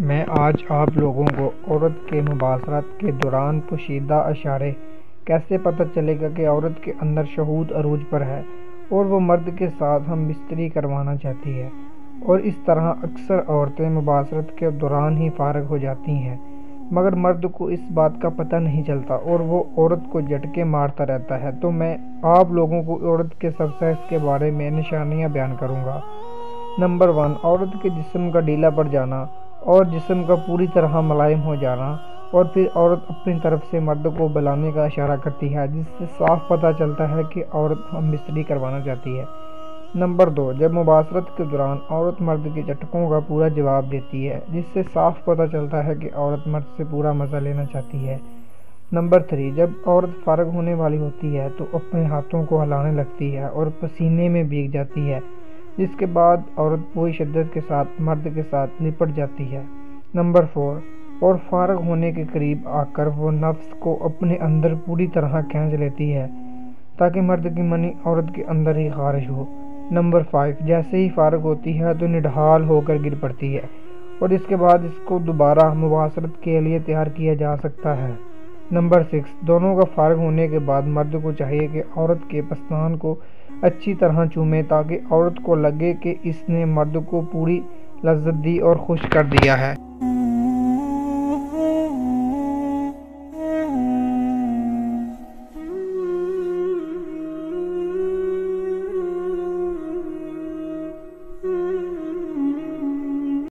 میں آج آپ لوگوں کو عورت کے مباشرت کے دوران پوشیدہ اشارے کیسے پتہ چلے گا کہ عورت کے اندر شہوت عروج پر ہے اور وہ مرد کے ساتھ ہم بستری کروانا چاہتی ہے، اور اس طرح اکثر عورتیں مباشرت کے دوران ہی فارغ ہو جاتی ہیں، مگر مرد کو اس بات کا پتہ نہیں چلتا اور وہ عورت کو جھٹکے مارتا رہتا ہے۔ تو میں آپ لوگوں کو عورت کے سبسیکس کے بارے میں نشانیاں بیان کروں گا۔ نمبر 1، عورت کے جسم کا ڈھیلا پڑ جانا اور جسم کا پوری طرح ملائم ہو جانا، اور پھر عورت اپنی طرف سے مرد کو بلانے کا اشارہ کرتی ہے، جس سے صاف پتہ چلتا ہے کہ عورت ہم بستری کروانا چاہتی ہے۔ نمبر 2، جب مباشرت کے دوران عورت مرد کے جھٹکوں کا پورا جواب دیتی ہے، جس سے صاف پتہ چلتا ہے کہ عورت مرد سے پورا مزہ لینا چاہتی ہے۔ نمبر 3، جب عورت فارغ ہونے والی ہوتی ہے تو اپنے ہاتھوں کو ہلانے لگتی ہے اور پسینے میں بھیگ جاتی ہے، جس کے بعد عورت پوری شدت کے ساتھ مرد کے ساتھ لپٹ جاتی ہے۔ نمبر 4، اور فارغ ہونے کے قریب آ کر وہ نفس کو اپنے اندر پوری طرح کھینچ لیتی ہے تاکہ مرد کی منی عورت کے اندر ہی خارج ہو۔ نمبر 5، جیسے ہی فارغ ہوتی ہے تو نڈھال ہو کر گر پڑتی ہے، اور اس کے بعد اس کو دوبارہ مباشرت کے لیے تیار کیا جا سکتا ہے۔ نمبر 6، دونوں کا فارغ ہونے کے بعد مرد کو چاہیے کہ عورت کے پستان کو اچھی طرح چومے تاکہ عورت کو لگے کہ اس نے مرد کو پوری لذت دی اور خوش کر دیا ہے۔